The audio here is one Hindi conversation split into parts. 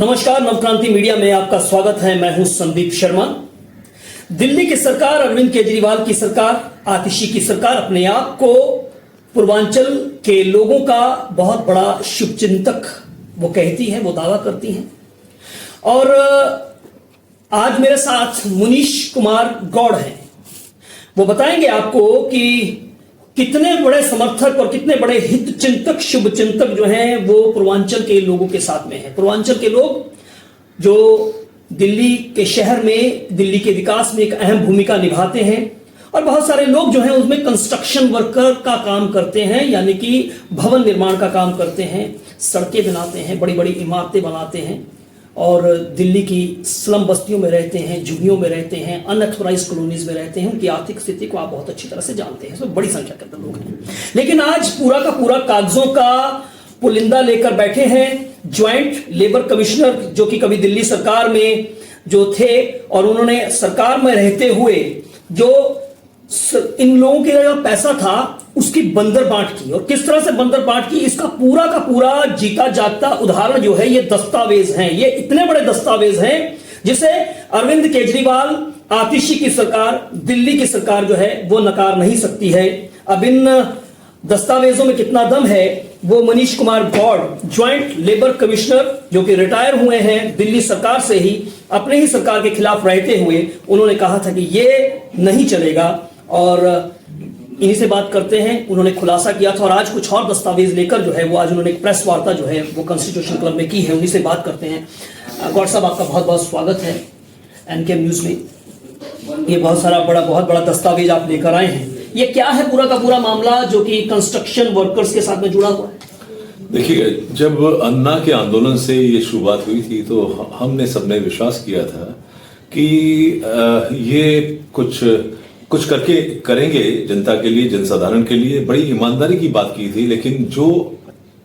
नमस्कार, नवक्रांति मीडिया में आपका स्वागत है। मैं हूं संदीप शर्मा। दिल्ली की सरकार, अरविंद केजरीवाल की सरकार, आतिशी की सरकार अपने आप को पूर्वांचल के लोगों का बहुत बड़ा शुभचिंतक वो कहती है, वो दावा करती हैं। और आज मेरे साथ मुनीश कुमार गौड़ हैं। वो बताएंगे आपको कि कितने बड़े समर्थक और कितने बड़े हित चिंतक, शुभ चिंतक जो हैं वो पूर्वांचल के लोगों के साथ में हैं। पूर्वांचल के लोग जो दिल्ली के शहर में, दिल्ली के विकास में एक अहम भूमिका निभाते हैं और बहुत सारे लोग जो हैं उसमें कंस्ट्रक्शन वर्कर का काम करते हैं, यानी कि भवन निर्माण का काम करते हैं, सड़कें बनाते हैं, बड़ी बड़ी इमारतें बनाते हैं और दिल्ली की स्लम बस्तियों में रहते हैं, झुग्गियों में रहते हैं, अनऑथराइज कॉलोनीज में रहते हैं। उनकी आर्थिक स्थिति को आप बहुत अच्छी तरह से जानते हैं। इसमें बड़ी संख्या के अंदर लोग हैं। लेकिन आज पूरा का पूरा कागजों का पुलिंदा लेकर बैठे हैं ज्वाइंट लेबर कमिश्नर, जो कि कभी दिल्ली सरकार में जो थे और उन्होंने सरकार में रहते हुए जो इन लोगों के जो पैसा था उसकी बंदर बांट की। और किस तरह से बंदर बांट की, इसका पूरा का पूरा जीता जागता उदाहरण जो है ये दस्तावेज हैं। ये इतने बड़े दस्तावेज हैं जिसे अरविंद केजरीवाल, आतिशी की सरकार, दिल्ली की सरकार जो है वो नकार नहीं सकती है। अब इन दस्तावेजों में कितना दम है वो Manish Kumar Gaur, joint labour commissioner, जो कि रिटायर हुए हैं दिल्ली सरकार से ही, अपने ही सरकार के खिलाफ रहते हुए उन्होंने कहा था कि ये नहीं चलेगा। और इन्हीं से बात करते हैं। उन्होंने खुलासा किया था और आज कुछ और दस्तावेज लेकर जो है वो आज उन्होंने एक प्रेस वार्ता जो है वो कॉन्स्टिट्यूशन क्लब में की है। उन्हीं से बात करते हैं। गौड़ साहब, आपका बहुत बहुत स्वागत है एनके न्यूज में। ये बहुत बड़ा दस्तावेज आप लेकर आए हैं। ये क्या है पूरा का पूरा मामला जो कि कंस्ट्रक्शन वर्कर्स के साथ में जुड़ा हुआ है? देखिए, जब अन्ना के आंदोलन से ये शुरुआत हुई थी तो हमने सबने विश्वास किया था कि ये कुछ करके करेंगे जनता के लिए, जनसाधारण के लिए। बड़ी ईमानदारी की बात की थी। लेकिन जो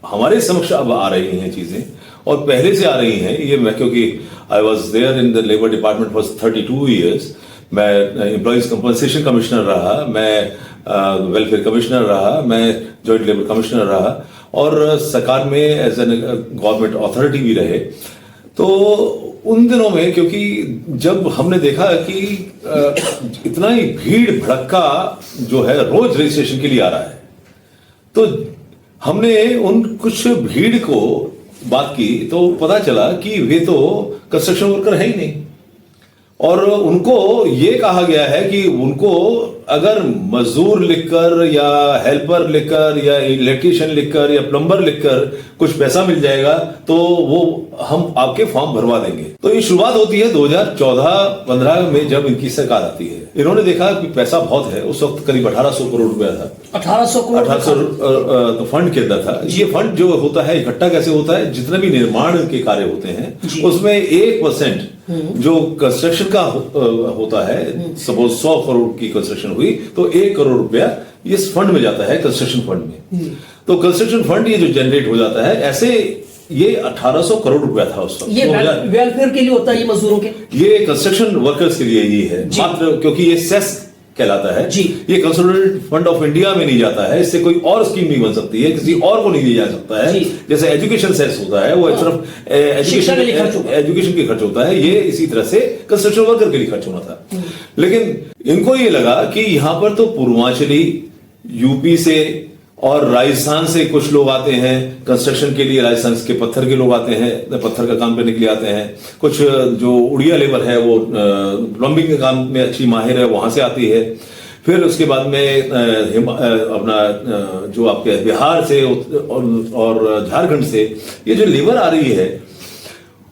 हमारे समक्ष अब आ रही हैं चीजें, और पहले से आ रही हैं, ये मैं, क्योंकि I was there in the labour department for 32 years. मैं एम्प्लॉइज कंपनसेशन कमिश्नर रहा, मैं वेलफेयर कमिश्नर रहा, मैं जॉइंट लेबर कमिश्नर रहा और सरकार में एज एन गवर्नमेंट अथॉरिटी भी रहे। तो उन दिनों में, क्योंकि जब हमने देखा कि इतना ही भीड़ भड़का जो है रोज रजिस्ट्रेशन के लिए आ रहा है, तो हमने उन कुछ भीड़ को बात की तो पता चला कि वे तो कंस्ट्रक्शन वर्कर है ही नहीं। और उनको ये कहा गया है कि उनको अगर मजदूर लिखकर या हेल्पर लिखकर या इलेक्ट्रीशियन लिखकर या प्लम्बर लिखकर कुछ पैसा मिल जाएगा तो वो हम आपके फॉर्म भरवा देंगे। तो ये शुरुआत होती है 2014-15 में, जब इनकी सरकार आती है। इन्होंने देखा कि पैसा बहुत है। उस वक्त करीब 1800 करोड़ रुपया था। 1800 करोड़ फंड के अंदर था। ये फंड जो होता है इकट्ठा कैसे होता है, जितने भी निर्माण के कार्य होते हैं उसमें 1% जो कंस्ट्रक्शन का होता है, सपोज 100 करोड़ की कंस्ट्रक्शन हुई तो 1 करोड़ रुपया इस फंड में जाता है, कंस्ट्रक्शन फंड में। तो कंस्ट्रक्शन फंड ये जो जनरेट हो जाता है, ऐसे ये 1800 करोड़ रुपया था उस वक्त। ये वेलफेयर के लिए होता है, ये मजदूरों के, ये कंस्ट्रक्शन वर्कर्स के लिए ही है मात्र, क्योंकि ये सेस कहलाता है जी। ये कंसोलिडेटेड फंड ऑफ इंडिया में नहीं जाता है। इससे कोई और स्कीम नहीं बन सकती है, किसी और को नहीं दिया जा सकता है। जैसे एजुकेशन सेस होता है, वो सिर्फ एजुकेशन के खर्च होता है, ये इसी तरह से कंस्ट्रक्शन वर्कर के लिए खर्च होना था। लेकिन इनको ये लगा कि यहां पर तो पूर्वांचली, यूपी से और राजस्थान से कुछ लोग आते हैं कंस्ट्रक्शन के लिए। राजस्थान के पत्थर के लोग आते हैं, पत्थर का काम करने के लिए आते हैं। कुछ जो उड़िया लेबर है वो प्लम्बिंग के काम में अच्छी माहिर है, वहां से आती है। फिर उसके बाद में अपना जो आपके बिहार से और झारखंड से ये जो लेबर आ रही है,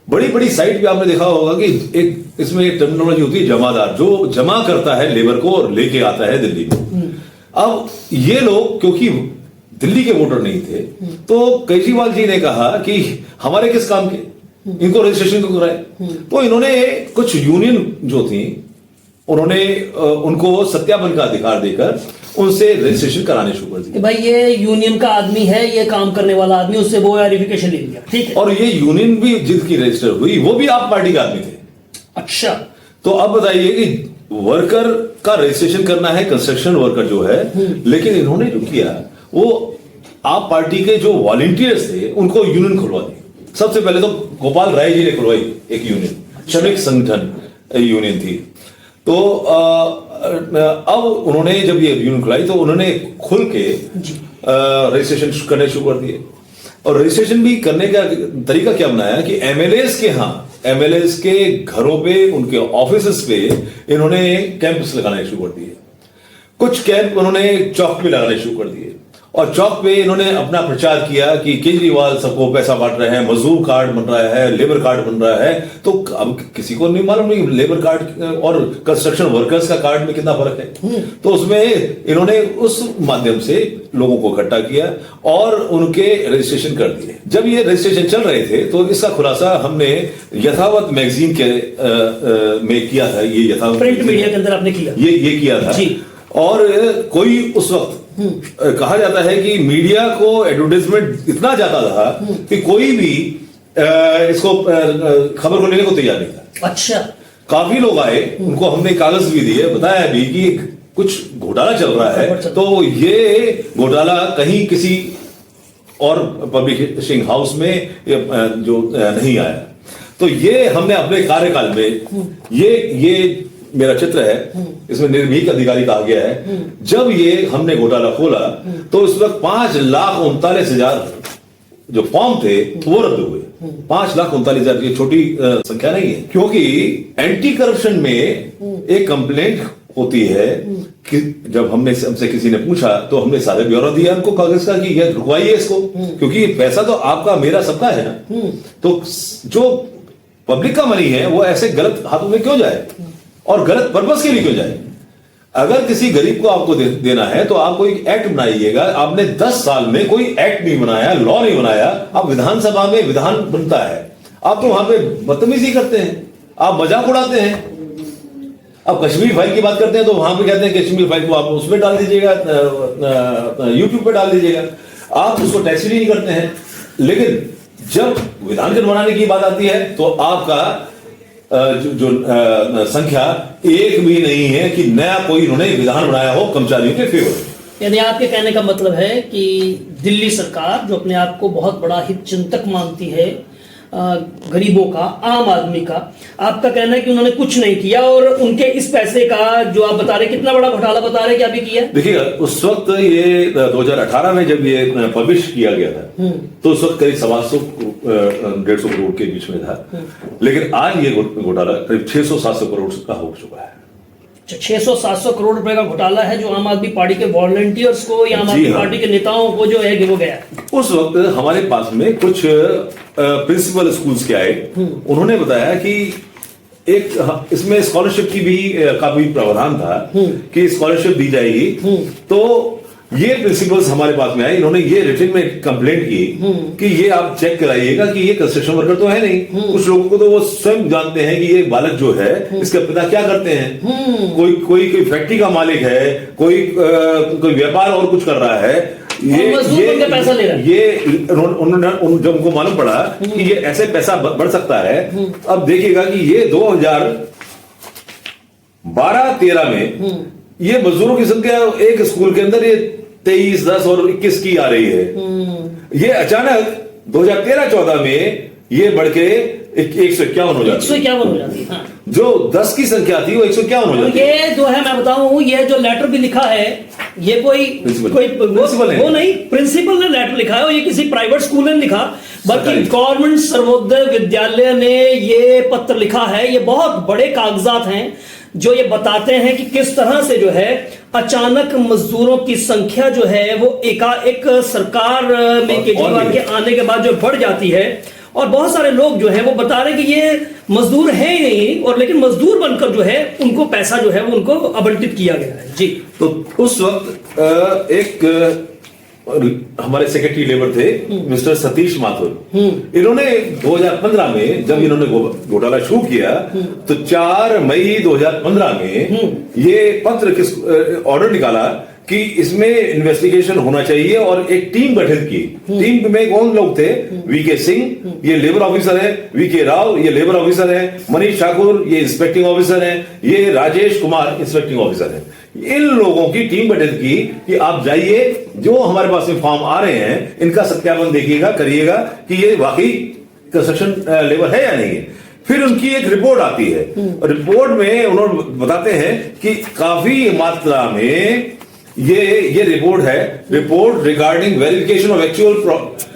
बड़ी बड़ी साइट पे आपने देखा होगा कि एक इसमें एक टर्मिनोलॉजी होती है जमादार, जो जमा करता है लेबर को और लेके आता है दिल्ली में। अब ये लोग क्योंकि दिल्ली के वोटर नहीं थे, तो केजरीवाल जी ने कहा कि हमारे किस काम के, इनको रजिस्ट्रेशन क्यों कराए। तो इन्होंने कुछ यूनियन जो थी, उन्होंने उनको सत्यापन का अधिकार देकर उनसे रजिस्ट्रेशन कराने शुरू कर दिया। भाई ये यूनियन का आदमी है, ये काम करने वाला आदमी, उससे वो वेरिफिकेशन ले लिया, ठीक है। और ये यूनियन भी जिनकी रजिस्टर हुई वो भी आप पार्टी के आदमी थे। अच्छा, तो अब बताइए कि वर्कर का रजिस्ट्रेशन करना है, कंस्ट्रक्शन वर्कर जो है, लेकिन इन्होंने जो किया वो आप पार्टी के जो वॉलंटियर्स थे उनको यूनियन खुलवा दी। सबसे पहले तो गोपाल राय जी ने खुलवाई एक यूनियन, श्रमिक संगठन यूनियन थी। तो अब उन्होंने जब ये यूनियन खुलाई तो उन्होंने खुल के रजिस्ट्रेशन करने शुरू कर दिए। और रजिस्ट्रेशन भी करने का तरीका क्या बनाया कि एमएलएस के घरों पे, उनके ऑफिस पे इन्होंने कैंप्स लगाने शुरू कर दिए। कुछ कैंप उन्होंने चौक पे लगाने शुरू कर दिए और चौक पे इन्होंने अपना प्रचार किया कि केजरीवाल सबको पैसा बांट रहे हैं, मजदूर कार्ड बन रहा है, लेबर कार्ड बन रहा है। तो अब किसी को नहीं मालूम नहीं लेबर कार्ड और कंस्ट्रक्शन वर्कर्स का कार्ड में कितना फर्क है। तो उसमें इन्होंने उस माध्यम से लोगों को इकट्ठा किया और उनके रजिस्ट्रेशन कर दिए। जब ये रजिस्ट्रेशन चल रहे थे तो इसका खुलासा हमने यथावत मैगजीन के में किया था। ये यथावत प्रिंट मीडिया के अंदर आपने किया, ये किया था। और कोई उस वक्त कहा जाता है कि मीडिया को एडवर्टाइजमेंट इतना जाता था कि कोई भी इसको खबर को लेने को तैयार नहीं था। अच्छा, काफी लोग आए, उनको हमने कागज भी दिए, बताया भी कि कुछ घोटाला चल रहा है। तो ये घोटाला कहीं किसी और पब्लिशिंग हाउस में जो नहीं आया। तो ये हमने अपने कार्यकाल में ये मेरा चित्र है, इसमें निर्भीक अधिकारी कहा गया है। जब ये हमने घोटाला खोला तो इस वक्त 5,39,000 जो फॉर्म थे वो रद्द हुए। 5,39,000 ये छोटी संख्या नहीं है, क्योंकि एंटी करप्शन में एक कंप्लेंट होती है कि जब हमसे किसी ने पूछा तो हमने सारे ब्यौरा दिया उनको कागज का कि ये रुकवाइए इसको, क्योंकि पैसा तो आपका मेरा सबका है ना। तो जो पब्लिक का मनी है वो ऐसे गलत हाथों में क्यों जाए और गलत पर्पस के लिए क्यों जाए। अगर किसी गरीब को आपको देना है तो आप कोई एक्ट बनाइएगा। आपने 10 साल में कोई एक्ट नहीं बनाया, लॉ नहीं बनाया। आप विधानसभा में विधान बनता है, आप तो वहां पे बदतमीजी करते हैं, आप मजाक उड़ाते हैं। अब कश्मीर फाइल की बात करते हैं तो वहां पे कहते हैं कश्मीर फाइल को आप उसमें डाल दीजिएगा, यूट्यूब पे डाल दीजिएगा, आप उसको टैक्स नहीं करते हैं। लेकिन जब विधान बनाने की बात आती है तो आपका जो संख्या एक भी नहीं है कि नया कोई इन्होंने विधान बनाया हो कर्मचारियों के फेवर। यानी आपके कहने का मतलब है कि दिल्ली सरकार जो अपने आप को बहुत बड़ा हित चिंतक मानती है, गरीबों का, आम आदमी का, आपका कहना है कि उन्होंने कुछ नहीं किया और उनके इस पैसे का जो आप बता रहे कितना बड़ा घोटाला बता रहे क्या भी किया। देखिएगा, उस वक्त ये 2018 में जब ये पब्लिश किया गया था तो उस वक्त करीब 150 करोड़ के बीच में था। लेकिन आज ये घोटाला करीब 600-700 करोड़ का हो चुका है। 600-700 करोड़ रुपए का घोटाला है जो आम आदमी पार्टी के वॉलंटियर्स को या आम आदमी पार्टी के नेताओं को जो है गिरो गया। उस वक्त हमारे पास में कुछ प्रिंसिपल स्कूल्स के आए, उन्होंने बताया कि एक इसमें स्कॉलरशिप की भी काफी प्रावधान था कि स्कॉलरशिप दी जाएगी। तो ये प्रिंसिपल्स हमारे पास में आए, इन्होंने ये रिटन में कंप्लेंट की कि ये आप चेक कराइएगा कि ये कंस्ट्रक्शन वर्कर तो है नहीं। कुछ लोगों को तो वो स्वयं जानते हैं कि ये बालक जो है इसके पिता क्या करते हैं, कोई फैक्ट्री का मालिक है, कोई व्यापार और कुछ कर रहा है। ये पैसा ले रहा है। ये उन्होंने जब उनको मालूम पड़ा कि ये ऐसे पैसा बढ़ सकता है। अब देखिएगा कि ये 2012-13 में ये मजदूरों की संख्या एक स्कूल के अंदर ये 23, 10 और 21 की आ रही है। ये अचानक 2013-14 में ये बढ़ के 151 हो जाती है। हाँ। जो 10 की संख्या थी वो 151 हो जाती है। ये जो है मैं बताऊं, ये जो लेटर भी लिखा है ये कोई वो नहीं प्रिंसिपल ने लेटर लिखा है, ये किसी प्राइवेट स्कूल ने लिखा, बल्कि गवर्नमेंट सर्वोदय विद्यालय ने ये पत्र लिखा है। ये बहुत बड़े कागजात हैं जो ये बताते हैं कि किस तरह से जो है अचानक मजदूरों की संख्या जो है वो एकाएक सरकार में केजरीवाल के आने के बाद जो बढ़ जाती है। और बहुत सारे लोग जो है वो बता रहे हैं कि ये मजदूर है ही नहीं, और लेकिन मजदूर बनकर जो है उनको पैसा जो है वो उनको आवंटित किया गया है। जी, तो उस वक्त एक हमारे सेक्रेटरी लेबर थे मिस्टर सतीश माथुर, इन्होंने 2015 में जब इन्होंने घोटाला शुरू किया तो 4 मई 2015 में ये पत्र ऑर्डर निकाला कि इसमें इन्वेस्टिगेशन होना चाहिए और एक टीम गठित की। टीम में कौन लोग थे? वीके सिंह ये लेबर ऑफिसर है, वीके राव ये लेबर ऑफिसर है, मनीष ठाकुर ये इंस्पेक्टिंग ऑफिसर है, ये राजेश कुमार इंस्पेक्टिंग ऑफिसर है। इन लोगों की टीम गठित की कि आप जाइए, जो हमारे पास में फॉर्म आ रहे हैं इनका सत्यापन देखिएगा, करिएगा कि ये वाकई कंस्ट्रक्शन लेबर है या नहीं है। फिर उनकी एक रिपोर्ट आती है, रिपोर्ट में उन्होंने बताते हैं कि काफी मात्रा में ये रिपोर्ट है, report regarding verification of actual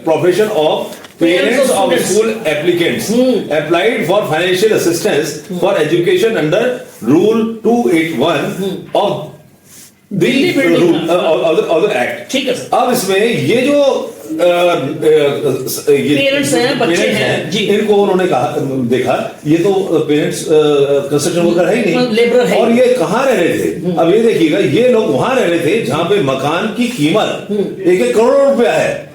profession of parents of school applicants applied for financial assistance for education under rule 281 of Delhi act. ठीक है सर। अब इसमें ये जो पेरेंट्स हैं, बच्चे हैं जी, इनको उन्होंने कहा, देखा ये तो पेरेंट्स कंस्ट्रक्शन वर्कर है ही नहीं, लेबर है, और ये कहाँ रह रहे थे। अब ये देखिएगा, ये लोग वहां रह रहे थे जहां पे मकान की कीमत 1-1 करोड़ रुपया है।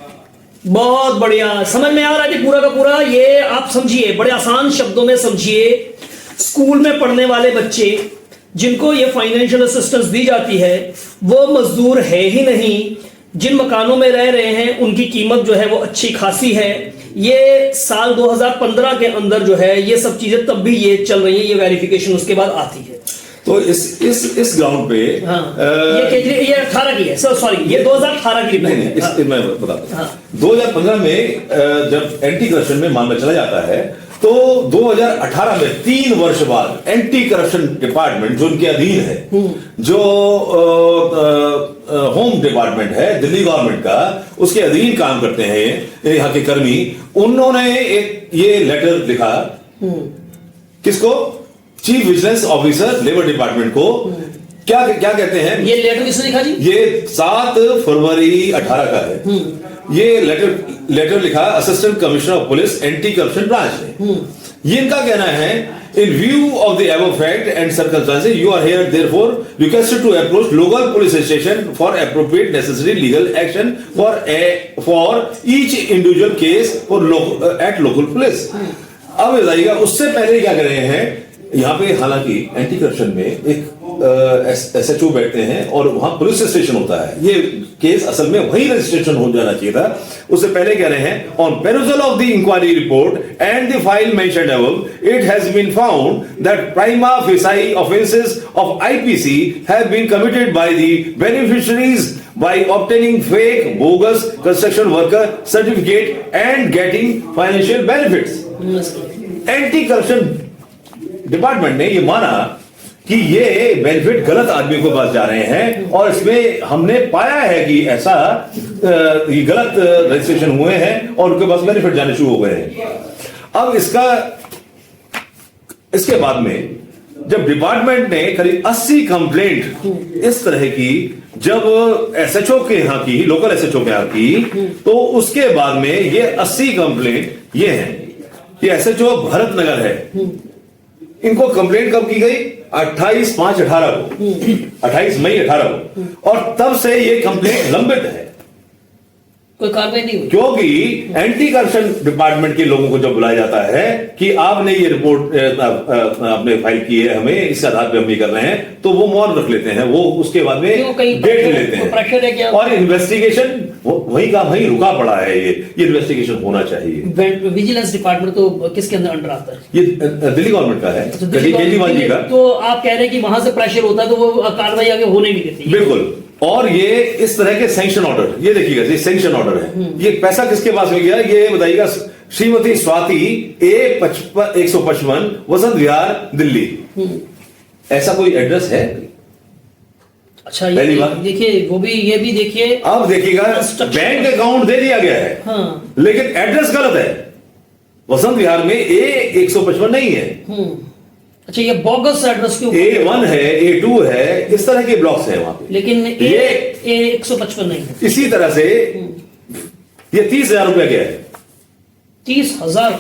बहुत बढ़िया, समझ में आ रहा है पूरा का पूरा। ये आप समझिए, बड़े आसान शब्दों में समझिए, स्कूल में पढ़ने वाले बच्चे जिनको ये फाइनेंशियल असिस्टेंस दी जाती है वो मजदूर है ही नहीं, जिन मकानों में रह रहे हैं उनकी कीमत जो है वो अच्छी खासी है। ये साल 2015 के अंदर जो है ये सब चीजें तब भी ये चल रही है, ये वेरिफिकेशन उसके बाद आती है। तो इस ग्राउंड पे ये 18 की है, सॉरी ये 2018 की रिपोर्ट है। मैं बताता हूं, 2015 में जब एंटी करप्शन में मामला चला जाता है तो 2018 में 3 वर्ष बाद एंटी करप्शन डिपार्टमेंट जो उनके अधीन है, जो होम डिपार्टमेंट है दिल्ली गवर्नमेंट का, उसके अधीन काम करते हैं यहाँ के कर्मी, उन्होंने एक ये लेटर लिखा किसको, chief vigilance officer labour department को। क्या क्या कहते हैं, ये लेटर किसने लिखा जी? ये 7 फरवरी 18 का है। ये लेटर लिखा assistant commissioner of police anti corruption branch ने। ये इनका कहना है, in view of the above fact and circumstances you are here therefore requested to approach local police station for appropriate necessary legal action for each individual case at local police. अब बताइएगा, उससे पहले क्या कर रहे हैं यहाँ पे, हालांकि एंटी करप्शन में एक SHO बैठते हैं और वहां पुलिस स्टेशन होता है, ये केस असल में वही रजिस्ट्रेशन हो जाना चाहिए था। उससे पहले कह रहे हैं, on perusal of the inquiry report and the file mentioned above, it has been found that prima facie offences of IPC have been committed by the beneficiaries by obtaining fake bogus construction worker certificate and getting financial benefits। Anti corruption department ने ये माना कि ये बेनिफिट गलत आदमी के पास जा रहे हैं, और इसमें हमने पाया है कि ऐसा ये गलत रजिस्ट्रेशन हुए हैं और उनके पास बेनिफिट जाने शुरू हो गए हैं। अब इसके बाद में जब डिपार्टमेंट ने करीब 80 कंप्लेंट इस तरह की जब SHO के यहाँ की, लोकल SHO के यहाँ की, तो उसके बाद में ये 80 कंप्लेंट ये हैं। ये SHO भरतनगर है, इनको कंप्लेंट कब की गई, 28/5/18 को, 28 मई 18 को, और तब से ये कंप्लेंट लंबित है, कोई कार्रवाई नहीं हुई। क्योंकि एंटी करप्शन डिपार्टमेंट के लोगों को जब बुलाया जाता है कि आपने ये रिपोर्ट आपने फाइल की है, हमें इस आधार पे हम ये कर रहे हैं, तो वो मौन रख लेते हैं, वो उसके बाद में डेट ले लेते हैं, और इन्वेस्टिगेशन वही का वही रुका पड़ा है। ये इन्वेस्टिगेशन होना चाहिए। विजिलेंस डिपार्टमेंट तो किसके अंदर अंडर आता है? ये दिल्ली गवर्नमेंट का है, केजरीवाल जी का। तो आप कह रहे हैं कि वहां से प्रेशर होता है तो वो कार्रवाई आगे होने नहीं देती। बिल्कुल। और ये इस तरह के सैंक्शन ऑर्डर, ये देखिएगा, ये सैंक्शन ऑर्डर है। ये पैसा किसके पास में गया, ये बताइएगा, श्रीमती स्वाति A155 वसंत विहार दिल्ली। ऐसा कोई एड्रेस है? अच्छा, ये देखिए, वो भी, ये भी देखिए। अब देखिएगा, बैंक अकाउंट दे दिया गया है, हाँ, लेकिन एड्रेस गलत है। वसंत विहार में A155 नहीं है। अच्छा, ये बोगस एड्रेस के ऊपर A1 है, A2 है, इस तरह के ब्लॉक्स हैं वहां पे, लेकिन ये A155 नहीं है। इसी तरह से ये 30,000 रुपया गया है, 30,000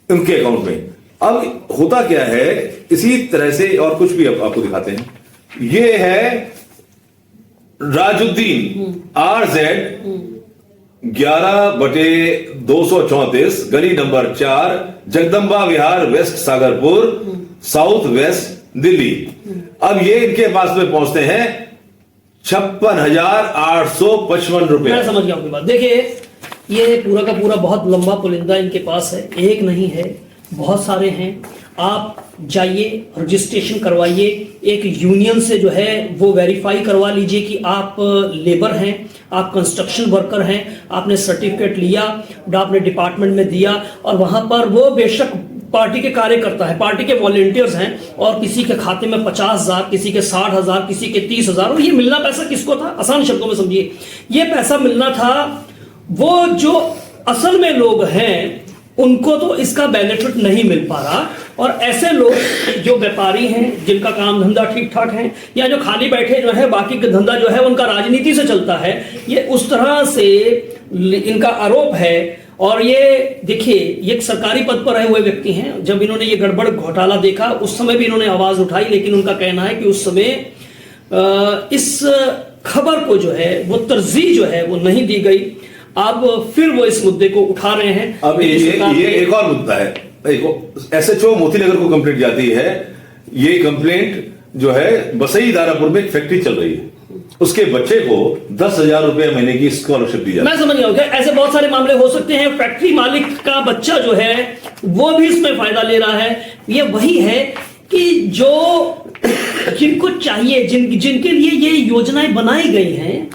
उनके अकाउंट में। अब होता क्या है, इसी तरह से और कुछ भी आपको दिखाते हैं। ये है राजुद्दीन RZ 11/234 गली number 4 Jagdamba Vihar west Sagarpur south west Delhi. अब ये इनके पास में पहुंचते हैं 56,855 रुपए। मैं समझ गया आपकी बात। देखिए, ये पूरा का पूरा बहुत लंबा पुलिंदा इनके पास है, एक नहीं है, बहुत सारे हैं। आप जाइए, रजिस्ट्रेशन करवाइए, एक यूनियन से जो है वो वेरीफाई करवा लीजिए कि आप लेबर हैं, आप कंस्ट्रक्शन वर्कर हैं, आपने सर्टिफिकेट लिया, आपने डिपार्टमेंट में दिया, और वहां पर वो बेशक पार्टी के कार्यकर्ता है, पार्टी के वॉलेंटियर्स हैं, और किसी के खाते में 50,000, किसी के 60,000, किसी के 30,000, और ये मिलना पैसा किसको था? आसान शब्दों में समझिए, ये पैसा मिलना था वो जो असल में लोग हैं उनको तो इसका बेनिफिट नहीं मिल पा रहा, और ऐसे लोग जो व्यापारी हैं, जिनका काम धंधा ठीक ठाक है, या जो खाली बैठे जो है, बाकी का धंधा जो है उनका राजनीति से चलता है, ये उस तरह से इनका आरोप है। और ये देखिए, ये एक सरकारी पद पर रहे हुए व्यक्ति हैं, जब इन्होंने ये गड़बड़ घोटाला देखा उस समय भी इन्होंने आवाज उठाई, लेकिन उनका कहना है कि उस समय इस खबर को जो है वो तरजीह जो है वो नहीं दी गई। अब फिर वो इस मुद्दे को उठा रहे हैं। अब ये एक और मुद्दा है, एसएचओ मोतीनगर को कंप्लेंट जाती है, ये कंप्लेंट जो है बसई दारापुर में एक फैक्ट्री चल रही है, उसके बच्चे को 10,000 रुपए महीने की स्कॉलरशिप दी जाती है। मैं समझ गया, ऐसे बहुत सारे मामले हो सकते हैं। फैक्ट्री मालिक का बच्चा जो है वो भी इसमें फायदा ले रहा है। ये वही है कि जो जिनको चाहिए, जिनके लिए ये योजनाएं बनाई गई हैं,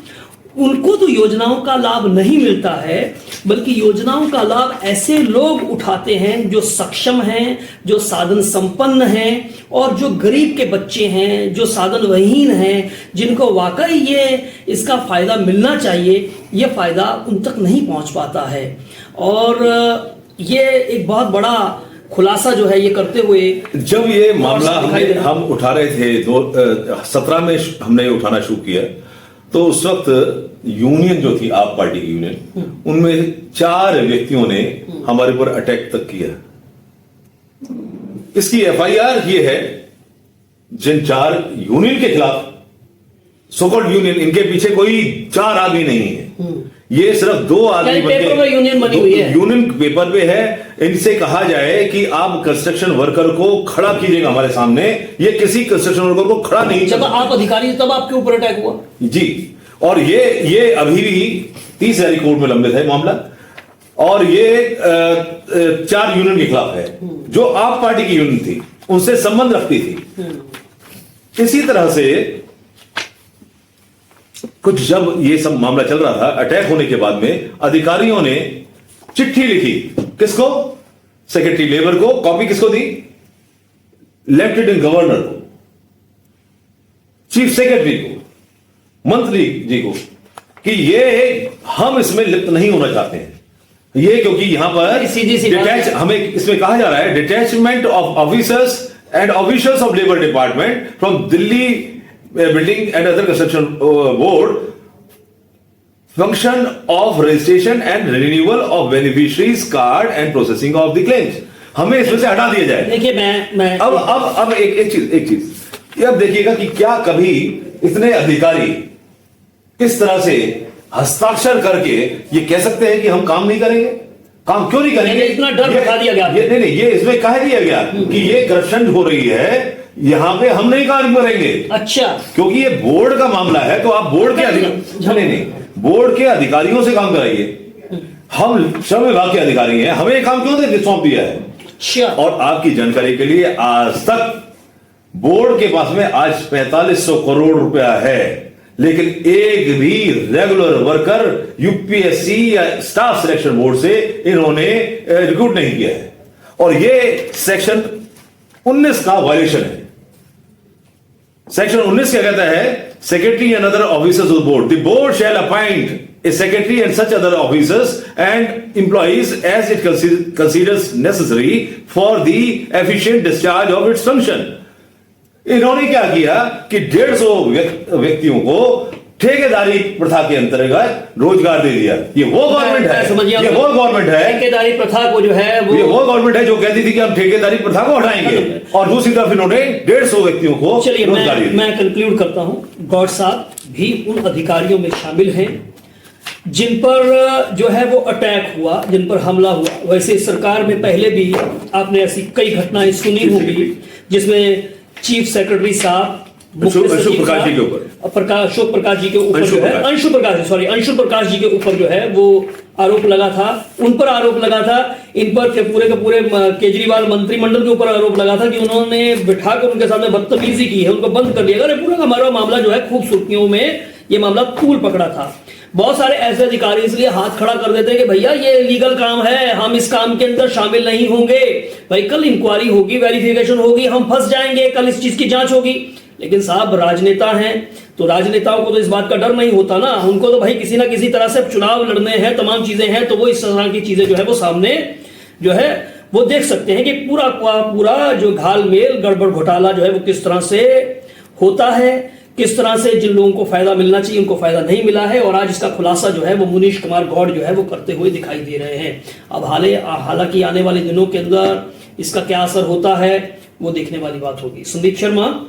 उनको तो योजनाओं का लाभ नहीं मिलता है, बल्कि योजनाओं का लाभ ऐसे लोग उठाते हैं जो सक्षम हैं, जो साधन संपन्न हैं, और जो गरीब के बच्चे हैं, जो साधन विहीन हैं, जिनको वाकई ये इसका फायदा मिलना चाहिए, ये फायदा उन तक नहीं पहुंच पाता है। और ये एक बहुत बड़ा खुलासा जो है ये करते हुए, जब ये मामला हम उठा रहे थे 2017 में हमने उठाना शुरू किया, तो उस वक्त यूनियन जो थी, आप पार्टी की यूनियन, उनमें 4 व्यक्तियों ने हमारे ऊपर अटैक तक किया। इसकी एफआईआर ये है, जिन 4 यूनियन के खिलाफ, सोकॉल्ड यूनियन, इनके पीछे कोई 4 आदमी नहीं है, ये सिर्फ 2 आदमी पेपर में यूनियन बनी हुई है, यूनियन पेपर पे है। इनसे कहा जाए कि आप कंस्ट्रक्शन वर्कर को खड़ा कीजिएगा हमारे सामने, ये किसी कंस्ट्रक्शन वर्कर को खड़ा नहीं। जब आप अधिकारी तब आपके ऊपर अटैक हुआ जी, और ये अभी भी 30 हज़ारी कोर्ट में लंबित है मामला, और ये 4 यूनियन के खिलाफ है जो आप पार्टी की यूनियन थी, उनसे संबंध रखती थी। इसी तरह से कुछ जब ये सब मामला चल रहा था, अटैक होने के बाद में अधिकारियों ने चिट्ठी लिखी, किसको? सेक्रेटरी लेबर को। कॉपी किसको दी? लेफ्टिनेंट गवर्नर को, चीफ सेक्रेटरी को, मंत्री जी को, कि ये हम इसमें लिप्त नहीं होना चाहते हैं। ये क्योंकि यहां पर डिटैच, हमें इसमें कहा जा रहा है, detachment of officers and officials of labour department from Delhi building and other construction board, function of registration and renewal of beneficiaries card and processing of the claims, हमें इसमें से हटा दिया जाए। देखिए, मैं अब एक चीज अब देखिएगा कि क्या कभी इतने अधिकारी इस तरह से हस्ताक्षर करके ये कह सकते हैं कि हम काम नहीं करेंगे? काम क्यों नहीं करेंगे? इतना डर दिखा दिया गया। नहीं, ये इसमें कह दिया गया कि ये करप्शन हो रही है, यहां पे हम नहीं काम करेंगे। अच्छा, क्योंकि ये बोर्ड का मामला है, तो आप बोर्ड के नहीं, बोर्ड के अधिकारियों से काम कराइए। हम श्रम विभाग के अधिकारी हैं, हमें काम क्यों सौंप दिया है? अच्छा। और आपकी जानकारी के लिए, आज तक बोर्ड के पास में आज 4500 करोड़ रुपया है, लेकिन एक भी रेगुलर वर्कर यूपीएससी या स्टाफ सिलेक्शन बोर्ड से इन्होंने रिक्रूट नहीं किया है, और ये सेक्शन 19 का वायलेशन है। सेक्शन 19 क्या कहता है? Secretary and other officers of board, the board shall appoint a secretary and such other officers and employees as it considers necessary for the efficient discharge of its function. इन्होंने क्या किया कि 150 व्यक्तियों को ठेकेदारी प्रथा के अंतर्गत रोजगार दे दिया। ये वो गवर्नमेंट है, ये वो गवर्नमेंट है, ठेकेदारी प्रथा को जो है ये वो गवर्नमेंट है जो कहती थी कि हम ठेकेदारी प्रथा को हटाएंगे, और दूसरी तरफ इन्होंने 150 व्यक्तियों को रोजगार दिया। मैं कंक्लूड करता हूं। गौड़ साहब भी उन अधिकारियों में शामिल हैं जिन पर जो है वो अटैक हुआ, जिन पर हमला हुआ। वैसे सरकार में पहले भी आपने ऐसी कई घटनाएं सुनी होंगी जिसमें चीफ सेक्रेटरी साहब मुख्य अशोक सचिव प्रकाश जी के ऊपर। अशोक प्रकाश जी के ऊपर अंशु जो है प्रकाश। अंशु प्रकाश जी के ऊपर जो है वो आरोप लगा था, उन पर आरोप लगा था, इन पर के पूरे केजरीवाल मंत्रिमंडल के ऊपर आरोप लगा था कि उन्होंने बिठाकर उनके सामने बदतमीजी की है, उनको बंद कर दिया। अरे पूरा हमारा मामला जो है खूब सुर्खियों में ये मामला तूल पकड़ा था। बहुत सारे ऐसे अधिकारी इसलिए हाथ खड़ा कर देते हैं कि भैया ये लीगल काम है, हम इस काम के अंदर शामिल नहीं होंगे, भाई कल इंक्वायरी होगी, वेरिफिकेशन होगी, हम फंस जाएंगे, कल इस चीज की जांच होगी। लेकिन साहब राजनेता हैं तो राजनेताओं को तो इस बात का डर नहीं होता ना, उनको तो भाई किसी ना किसी तरह से चुनाव लड़ने हैं, तमाम चीजें हैं, तो वो इस तरह की चीजें जो है वो सामने जो है वो देख सकते हैं कि पूरा जो घालमेल गड़बड़ घोटाला जो है वो किस तरह से होता है, किस तरह से जिन लोगों को फायदा मिलना चाहिए उनको फायदा नहीं मिला है। और आज इसका खुलासा जो है वो मुनीश कुमार गौड़ जो है वो करते हुए दिखाई दे रहे हैं। अब हालांकि आने वाले दिनों के अंदर इसका क्या असर होता है वो देखने वाली बात होगी। संदीप शर्मा।